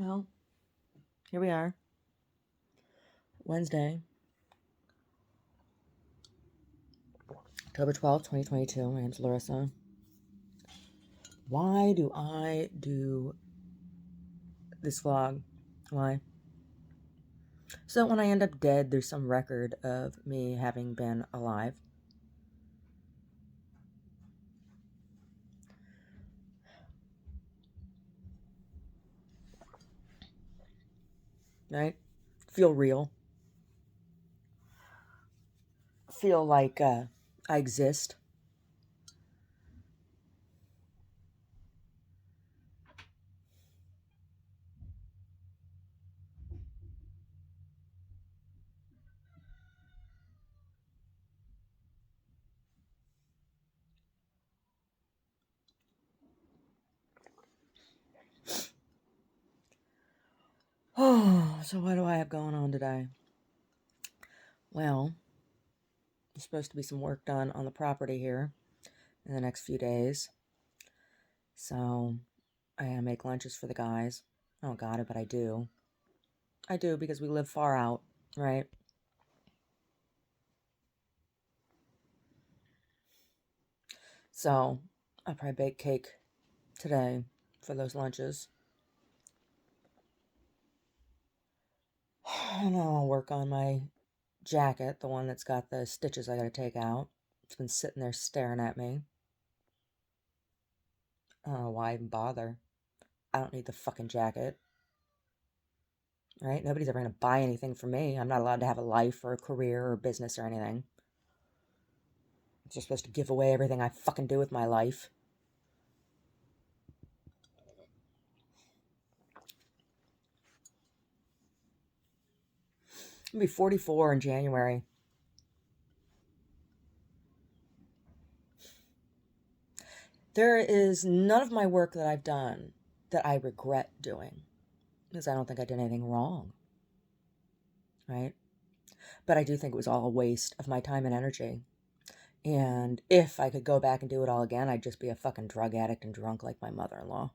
Well, here we are. Wednesday, October 12th, 2022. My name's Larissa. Why do I do this vlog? Why? So when I end up dead, there's some record of me having been alive. Right? Feel real. Feel like I exist. Oh, so what do I have going on today? Well, there's supposed to be some work done on the property here in the next few days. So I gotta make lunches for the guys. I don't got it, but I do. I do because we live far out, right? So I'll probably bake cake today for those lunches. And I'll work on my jacket, the one that's got the stitches I gotta take out. It's been sitting there staring at me. I don't know why I even bother. I don't need the fucking jacket. Right? Nobody's ever gonna buy anything from me. I'm not allowed to have a life or a career or business or anything. I'm just supposed to give away everything I fucking do with my life. I'll be 44 in January. There is none of my work that I've done that I regret doing because I don't think I did anything wrong, right? But I do think it was all a waste of my time and energy. And if I could go back and do it all again, I'd just be a fucking drug addict and drunk like my mother-in-law.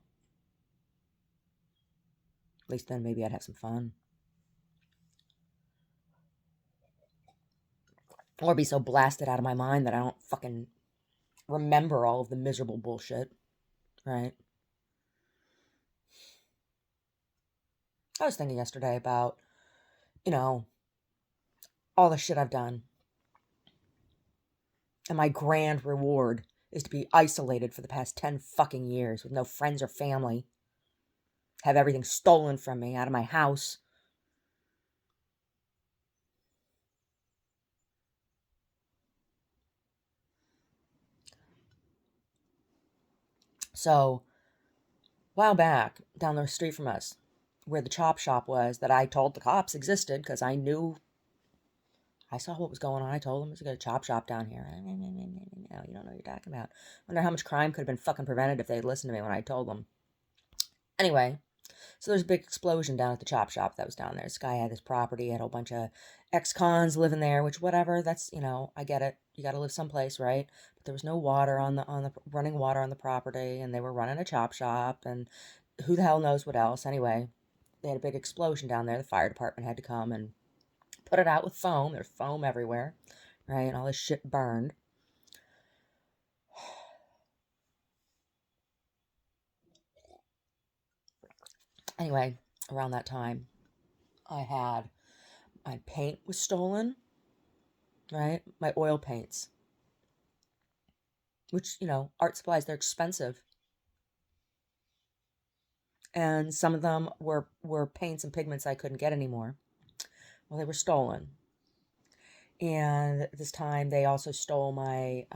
At least then maybe I'd have some fun. Or be so blasted out of my mind that I don't fucking remember all of the miserable bullshit, right? I was thinking yesterday about, all the shit I've done. And my grand reward is to be isolated for the past 10 fucking years with no friends or family. Have everything stolen from me out of my house. So, a while back, down the street from us, where the chop shop was that I told the cops existed because I knew, I saw what was going on. I told them there's a chop shop down here. No, you don't know what you're talking about. I wonder how much crime could have been fucking prevented if they had listened to me when I told them. Anyway, so there's a big explosion down at the chop shop that was down there. This guy had this property, had a whole bunch of ex-cons living there, which whatever, that's, I get it. You got to live someplace, right? But there was no water on the running water on the property, and they were running a chop shop, and who the hell knows what else. Anyway, they had a big explosion down there. The fire department had to come and put it out with foam. There's foam everywhere, right? And all this shit burned. Anyway, around that time, my paint was stolen, right? My oil paints, which, art supplies, they're expensive. And some of them were paints and pigments I couldn't get anymore. Well, they were stolen. And this time they also stole my,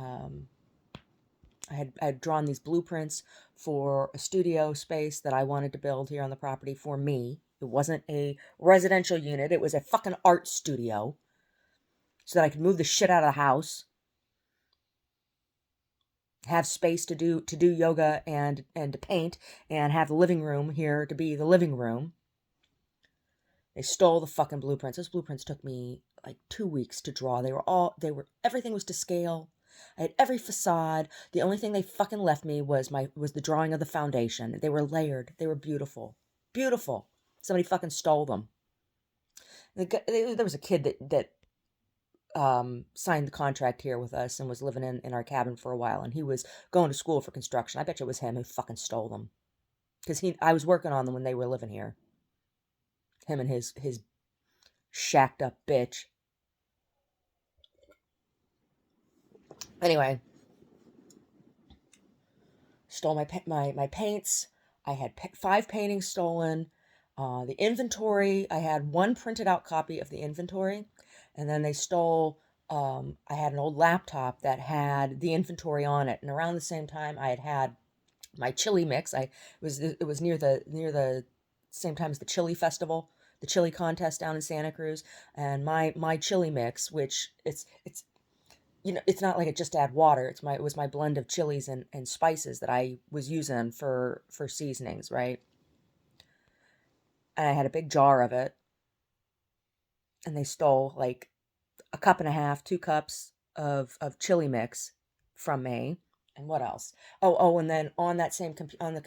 I had drawn these blueprints for a studio space that I wanted to build here on the property for me. It wasn't a residential unit. It was a fucking art studio so that I could move the shit out of the house, have space to do yoga and to paint, and have the living room here to be the living room. They stole the fucking blueprints. Those blueprints took me like 2 weeks to draw. Everything was to scale. I had every facade. The only thing they fucking left me was the drawing of the foundation. They were layered. They were beautiful. Beautiful. Somebody fucking stole them. There was a kid that signed the contract here with us and was living in our cabin for a while, and he was going to school for construction. I bet you it was him who fucking stole them. Because I was working on them when they were living here. Him and his shacked up bitch. Anyway, stole my paints. I had 5 paintings stolen. The inventory, I had one printed out copy of the inventory, and then they stole. I had an old laptop that had the inventory on it, and around the same time, I had my chili mix. It was near the same time as the chili festival, the chili contest down in Santa Cruz, and my chili mix, which it's it's not like it just add water. It was my blend of chilies and spices that I was using for seasonings, right? And I had a big jar of it, and they stole like a cup and a half, 2 cups of chili mix from me. And what else? And then on that same on this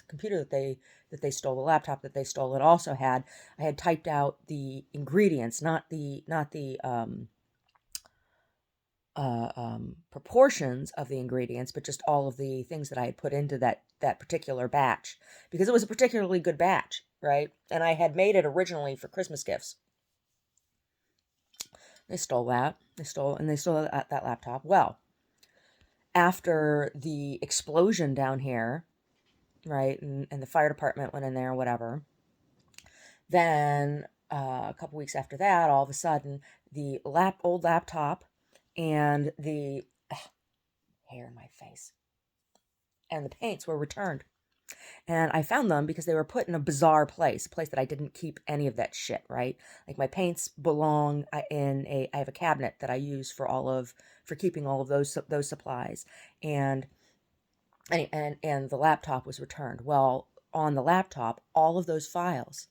computer that they stole, the laptop that they stole, it also had I had typed out the ingredients, not the proportions of the ingredients, but just all of the things that I had put into that particular batch, because it was a particularly good batch, right? And I had made it originally for Christmas gifts. They stole that. They stole that laptop. Well, after the explosion down here, right, and the fire department went in there, whatever, then a couple weeks after that, all of a sudden, the old laptop and the hair in my face and the paints were returned. And I found them because they were put in a bizarre place, a place that I didn't keep any of that shit, right? Like my paints belong I have a cabinet that I use for keeping all of those supplies. And the laptop was returned. Well, on the laptop, all of those files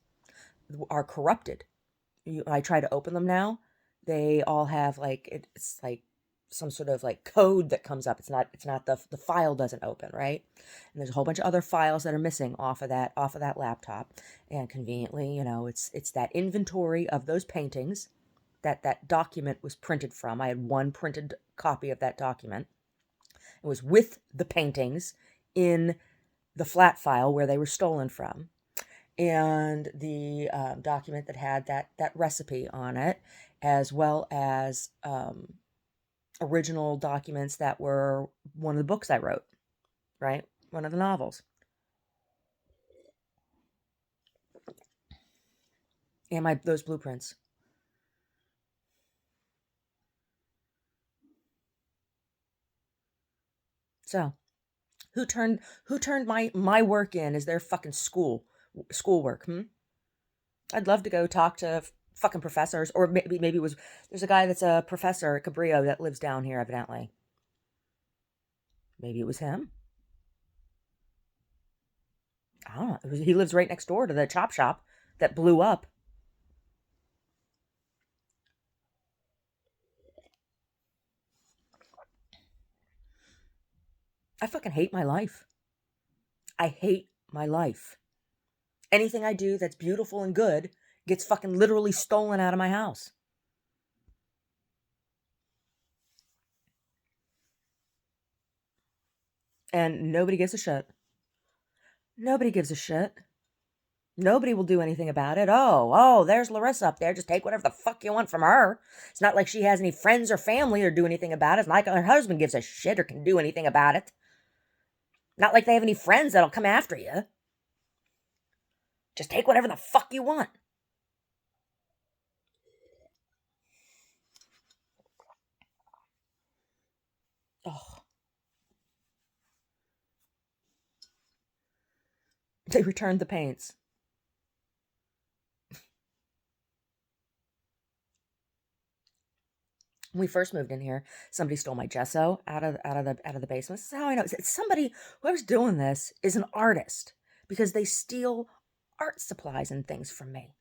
are corrupted. I try to open them now. They all have it's like some sort of like code that comes up. It's not the file doesn't open, right? And there's a whole bunch of other files that are missing off of that laptop. And conveniently, it's that inventory of those paintings that document was printed from. I had one printed copy of that document. It was with the paintings in the flat file where they were stolen from, and the document that had that recipe on it, as well as original documents that were one of the books I wrote, right? One of the novels. And those blueprints. So, who turned my work in as their fucking schoolwork, I'd love to go talk to fucking professors, or maybe it was, there's a guy that's a professor at Cabrillo that lives down here, evidently. Maybe it was him. I don't know. He lives right next door to the chop shop that blew up. I fucking hate my life. I hate my life. Anything I do that's beautiful and good gets fucking literally stolen out of my house. And nobody gives a shit. Nobody gives a shit. Nobody will do anything about it. Oh, there's Larissa up there. Just take whatever the fuck you want from her. It's not like she has any friends or family or do anything about it. It's not like her husband gives a shit or can do anything about it. Not like they have any friends that'll come after you. Just take whatever the fuck you want. Oh. They returned the paints. When we first moved in here, somebody stole my gesso out of the basement. This is how I know. It's somebody, whoever's doing this is an artist, because they steal art supplies and things from me.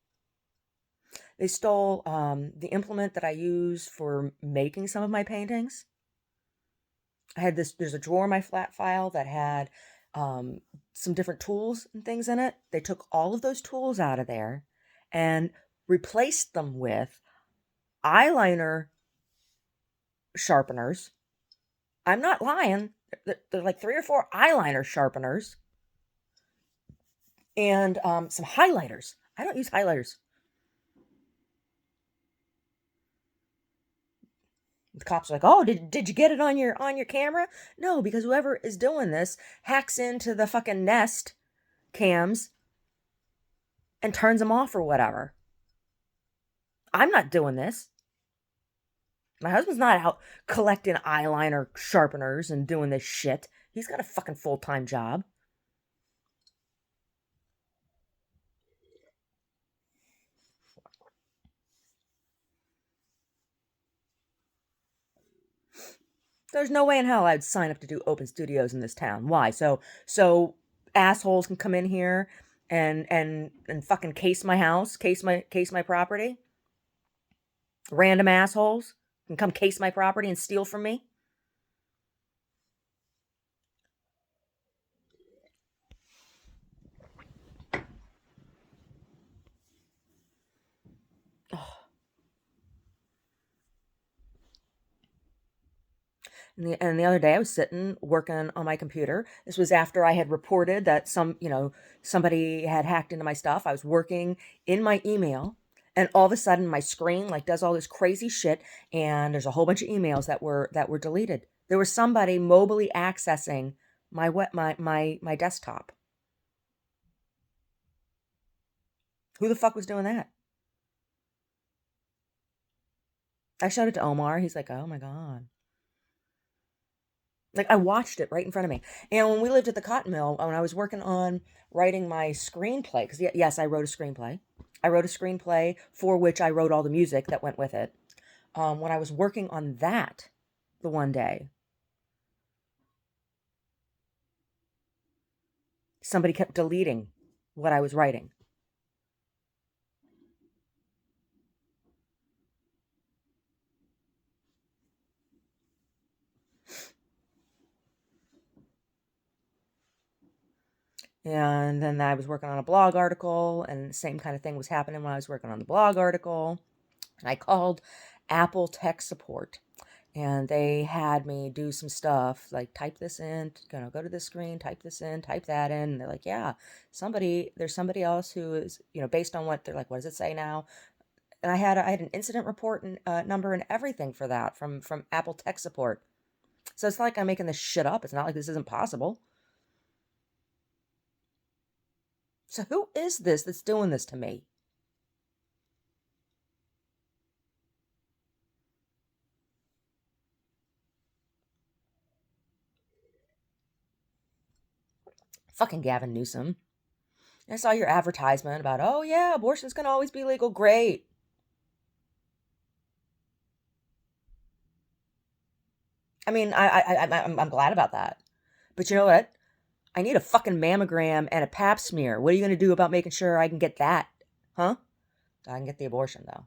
They stole the implement that I use for making some of my paintings. There's a drawer in my flat file that had some different tools and things in it. They took all of those tools out of there and replaced them with eyeliner sharpeners. I'm not lying. They're like 3 or 4 eyeliner sharpeners and some highlighters. I don't use highlighters. The cops are like, "Oh, did you get it on your camera?" No, because whoever is doing this hacks into the fucking Nest cams and turns them off or whatever. I'm not doing this. My husband's not out collecting eyeliner sharpeners and doing this shit. He's got a fucking full-time job. There's no way in hell I'd sign up to do open studios in this town. Why? So assholes can come in here and fucking case my house, case my property. Random assholes can come case my property and steal from me. And the other day I was sitting working on my computer. This was after I had reported that somebody had hacked into my stuff. I was working in my email and all of a sudden my screen like does all this crazy shit and there's a whole bunch of emails that were deleted. There was somebody mobily accessing my desktop. Who the fuck was doing that? I showed it to Omar. He's like, "Oh my God." Like I watched it right in front of me. And when we lived at the cotton mill, when I was working on writing my screenplay, because yes, I wrote a screenplay. I wrote a screenplay for which I wrote all the music that went with it. When I was working on that, the one day, somebody kept deleting what I was writing. And then I was working on a blog article, and the same kind of thing was happening when I was working on the blog article. And I called Apple tech support, and they had me do some stuff like type this in, go to this screen, type this in, type that in. And they're like, "Yeah, there's somebody else who is, based on what they're like, what does it say now?" And I had an incident report and number and everything for that from Apple tech support. So it's not like I'm making this shit up. It's not like this isn't possible. So who is this that's doing this to me? Fucking Gavin Newsom. I saw your advertisement about, oh yeah, abortion's gonna always be legal. Great. I mean, I'm glad about that. But you know what? I need a fucking mammogram and a pap smear. What are you gonna do about making sure I can get that? Huh? I can get the abortion though.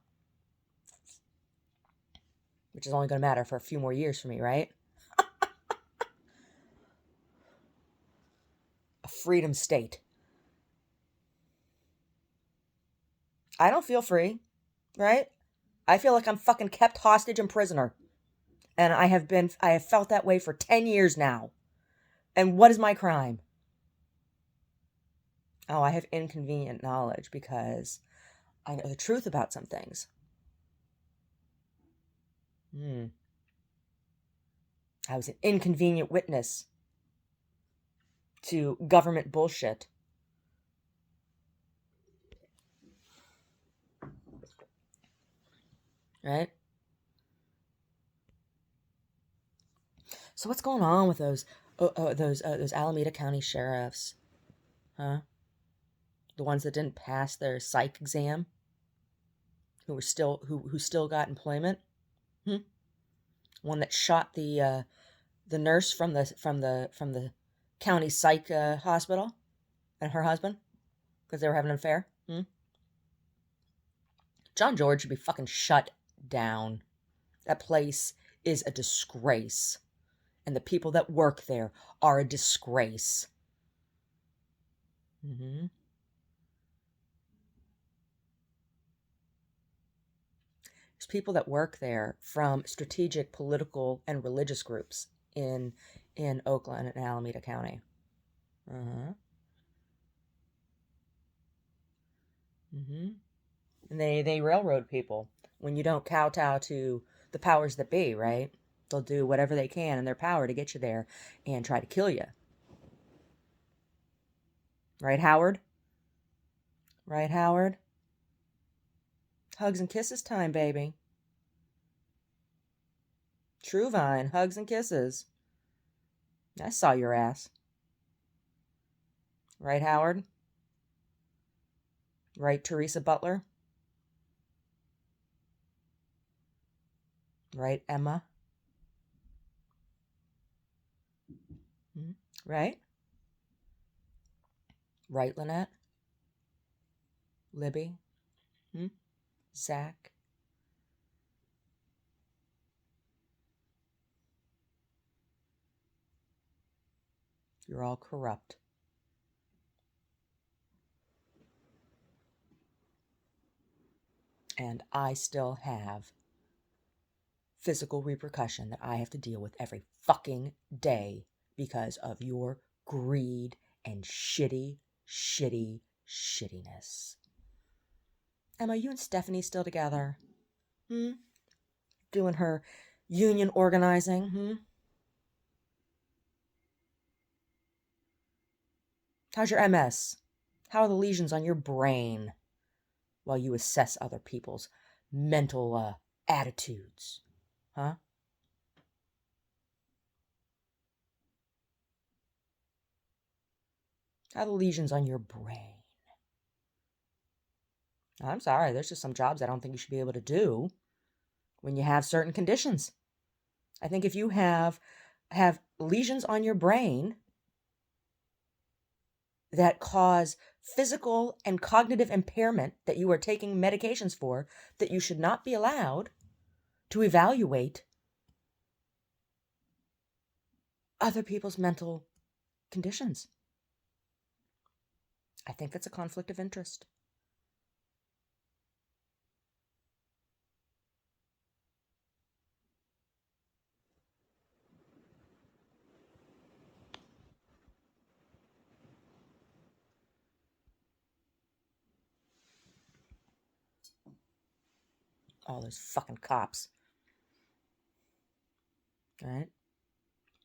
Which is only gonna matter for a few more years for me, right? A freedom state. I don't feel free, right? I feel like I'm fucking kept hostage and prisoner. And I have felt that way for 10 years now. And what is my crime? Oh, I have inconvenient knowledge because I know the truth about some things. I was an inconvenient witness to government bullshit. Right? So what's going on with those Alameda County sheriffs? Huh? The ones that didn't pass their psych exam? Who still got employment? One that shot the nurse from the county psych hospital and her husband because they were having an affair. John George should be fucking shut down. That place is a disgrace, and the people that work there are a disgrace. Mm-hmm. There's people that work there from strategic political and religious groups in Oakland and Alameda County. Uh-huh. Mm-hmm. And they railroad people when you don't kowtow to the powers that be, right? They'll do whatever they can in their power to get you there and try to kill you. Right, Howard? Right, Howard? Hugs and kisses time, baby. True Vine, hugs and kisses. I saw your ass. Right, Howard? Right, Teresa Butler? Right, Emma? Hmm? Right? Right, Lynette? Libby? Hmm? Zach? You're all corrupt. And I still have physical repercussion that I have to deal with every fucking day because of your greed and shittiness. Emma, you and Stephanie still together? Hmm? Doing her union organizing? Hmm? How's your MS? How are the lesions on your brain while you assess other people's mental attitudes? Huh? How are the lesions on your brain? I'm sorry, there's just some jobs I don't think you should be able to do when you have certain conditions. I think if you have lesions on your brain that cause physical and cognitive impairment that you are taking medications for, that you should not be allowed to evaluate other people's mental conditions. I think that's a conflict of interest. All those fucking cops. Right?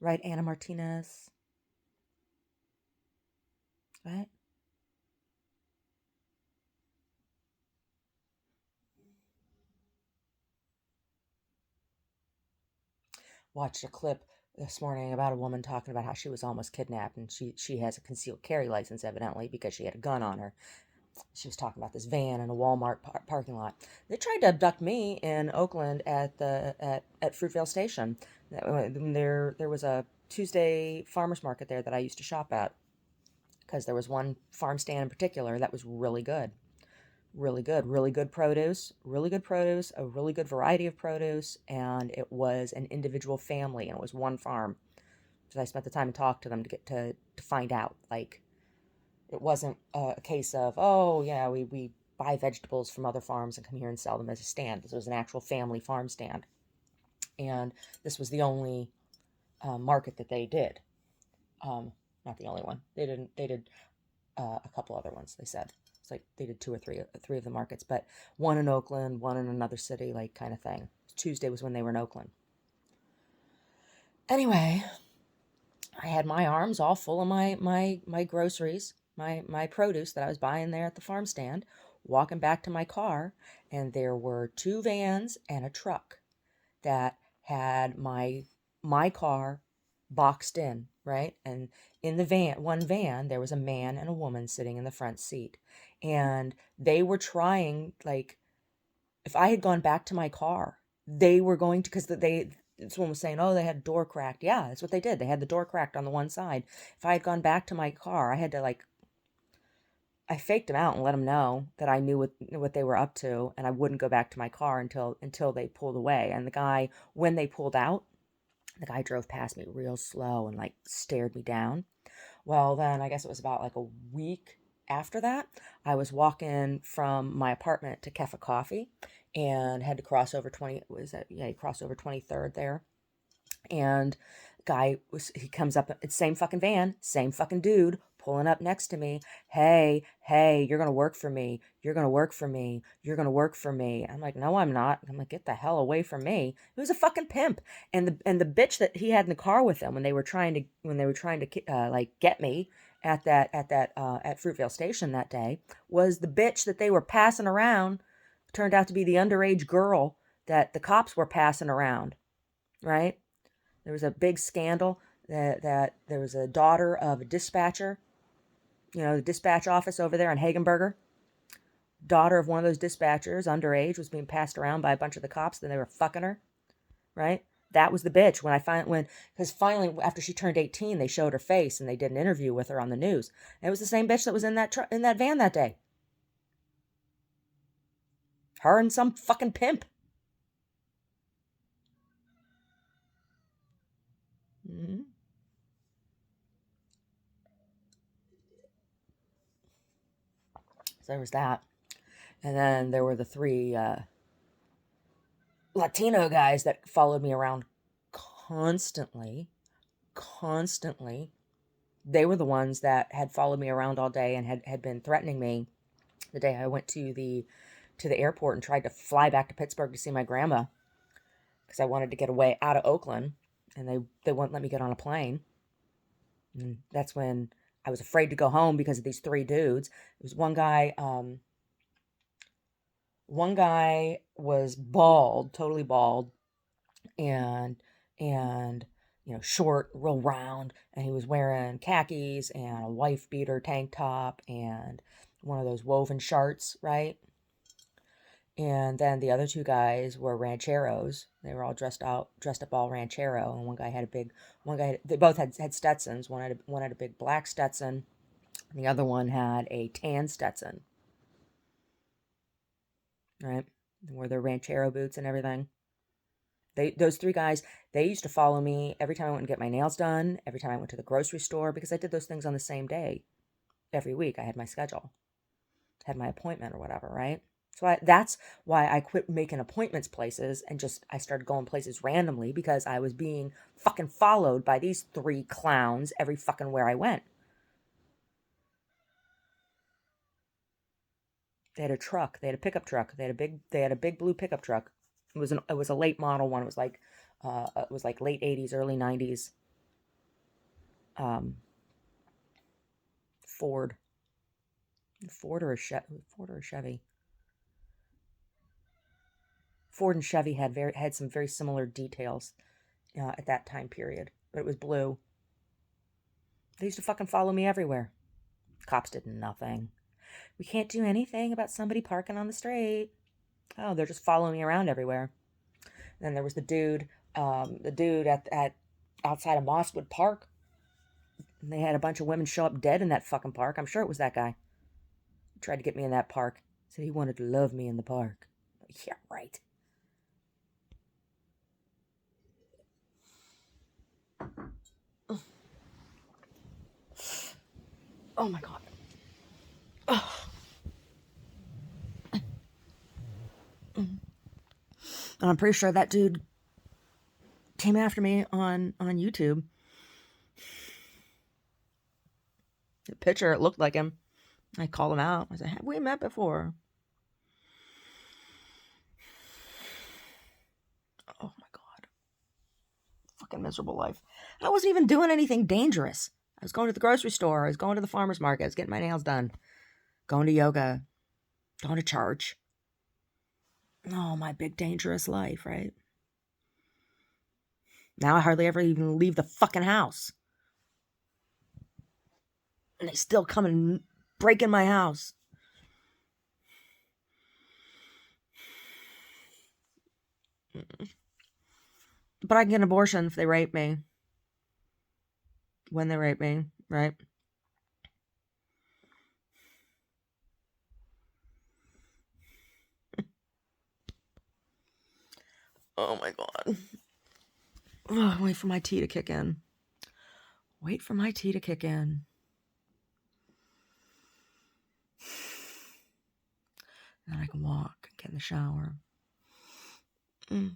Right, Anna Martinez? Right? Watched a clip this morning about a woman talking about how she was almost kidnapped, and she has a concealed carry license evidently because she had a gun on her. She was talking about this van in a Walmart parking lot. They tried to abduct me in Oakland at Fruitvale Station. There was a Tuesday farmers market there that I used to shop at because there was one farm stand in particular that was really good. Really good produce, a really good variety of produce, and it was an individual family, and it was one farm. So I spent the time and talked to them to get to find out. Like, it wasn't a case of, oh yeah, we buy vegetables from other farms and come here and sell them as a stand. This was an actual family farm stand, and this was the only market that they did. Not the only one. They did a couple other ones. They said it's like they did two or three of the markets, but one in Oakland, one in another city, like kind of thing. Tuesday was when they were in Oakland. Anyway, I had my arms all full of my groceries, my produce that I was buying there at the farm stand, walking back to my car, and there were two vans and a truck that had my car boxed in, right? And in the one van, there was a man and a woman sitting in the front seat. And they were trying, like, if I had gone back to my car, they were going to, because this one was saying, oh, they had a door cracked. Yeah, that's what they did. They had the door cracked on the one side. If I had gone back to my car, I had to, like, I faked them out and let them know that I knew what they were up to, and I wouldn't go back to my car until they pulled away. And the guy, when they pulled out, the guy drove past me real slow and like stared me down. Well, then I guess it was about like a week after that, I was walking from my apartment to Cafe Coffee and had to cross over 20, was that, yeah, you cross over 23rd there. And he comes up, it's same fucking van, same fucking dude pulling up next to me. Hey, you're gonna work for me. You're gonna work for me. You're gonna work for me. I'm like, no, I'm not. I'm like, get the hell away from me. He was a fucking pimp. And the bitch that he had in the car with him when they were trying to like get me at Fruitvale Station that day was the bitch that they were passing around. Turned out to be the underage girl that the cops were passing around, right? There was a big scandal that there was a daughter of a dispatcher, the dispatch office over there in Hagenberger. Daughter of one of those dispatchers, underage, was being passed around by a bunch of the cops. Then they were fucking her, right? That was the bitch. Because finally, after she turned 18, they showed her face and they did an interview with her on the news. And it was the same bitch that was in that van that day. Her and some fucking pimp. Mm-hmm. So there was that. And then there were the three Latino guys that followed me around constantly. They were the ones that had followed me around all day and had been threatening me the day I went to the airport and tried to fly back to Pittsburgh to see my grandma because I wanted to get away out of Oakland, and they wouldn't let me get on a plane. And that's when I was afraid to go home because of these three dudes. It was one guy. One guy was bald, totally bald, and short, real round, and he was wearing khakis and a wife beater tank top and one of those woven shirts, right? And then the other two guys were rancheros. They were all dressed up all ranchero, and they both had Stetsons. One had a big black Stetson, and the other one had a tan Stetson. Right? They wore their ranchero boots and everything. Those three guys, they used to follow me every time I went and get my nails done, every time I went to the grocery store, because I did those things on the same day. Every week I had my schedule, had my appointment or whatever, right? So that's why I quit making appointments places and I started going places randomly, because I was being fucking followed by these three clowns every fucking where I went. They had a truck. They had a pickup truck. They had a big blue pickup truck. It was a late model one. It was like late 80s, early 90s. Ford or a Chevy. Ford and Chevy had some very similar details at that time period, but it was blue. They used to fucking follow me everywhere. Cops did nothing. We can't do anything about somebody parking on the street. Oh, they're just following me around everywhere. Then there was the dude at outside of Mosswood Park. And they had a bunch of women show up dead in that fucking park. I'm sure it was that guy. He tried to get me in that park. Said he wanted to love me in the park. Yeah, right. Oh my god. And I'm pretty sure that dude came after me on YouTube. The picture, it looked like him. I called him out. I said, have we met before? Oh my god. Fucking miserable life. I wasn't even doing anything dangerous. I was going to the grocery store. I was going to the farmer's market. I was getting my nails done. Going to yoga. Going to church. Oh, my big dangerous life, right? Now I hardly ever even leave the fucking house. And they still come and break in my house. But I can get an abortion if they rape me. When they rape me, right? Oh my god. Oh, wait for my tea to kick in. Wait for my tea to kick in. And then I can walk and get in the shower. I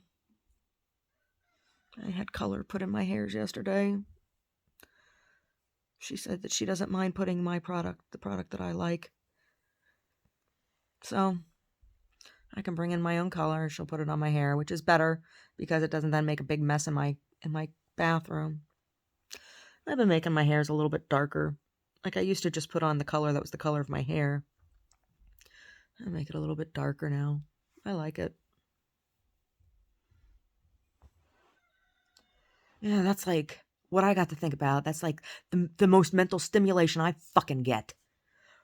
had color put in my hairs yesterday. She said that she doesn't mind putting the product that I like. So I can bring in my own color. She'll put it on my hair, which is better because it doesn't then make a big mess in my bathroom. I've been making my hairs a little bit darker. Like I used to just put on the color that was the color of my hair. I make it a little bit darker now. I like it. Yeah, that's like what I got to think about. That's like the most mental stimulation I fucking get.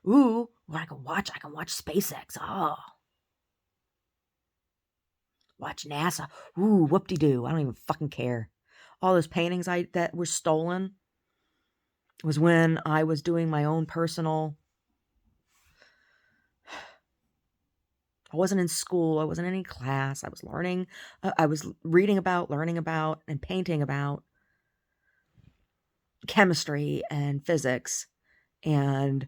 Ooh, I can watch SpaceX. Oh. Watch NASA. Ooh, whoop-de-doo. I don't even fucking care. All those paintings that were stolen was when I was doing my own personal. I wasn't in school. I wasn't in any class. I was learning. I was reading about, learning about, and painting about chemistry and physics. And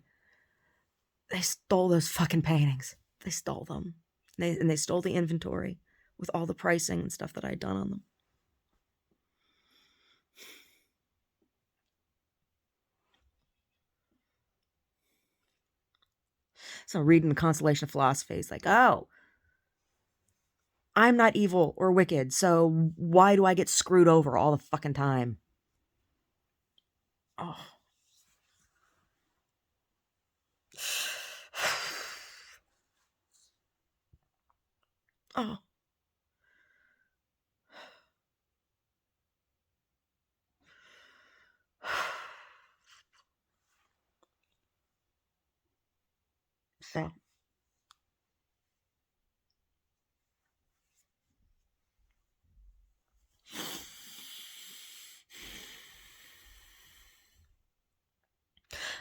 they stole those fucking paintings. They stole them. They stole the inventory with all the pricing and stuff that I'd done on them. So reading the Constellation of Philosophy is like, oh, I'm not evil or wicked, so why do I get screwed over all the fucking time? Oh. Oh. So.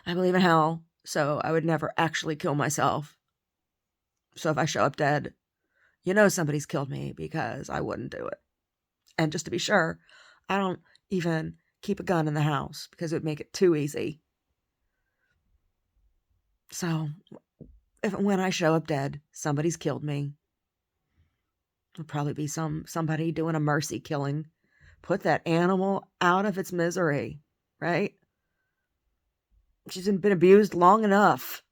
I believe in hell, so I would never actually kill myself. So if I show up dead, you know somebody's killed me because I wouldn't do it. And just to be sure, I don't even keep a gun in the house because it would make it too easy. So when I show up dead, somebody's killed me. It'll probably be somebody doing a mercy killing. Put that animal out of its misery, right? She's been abused long enough.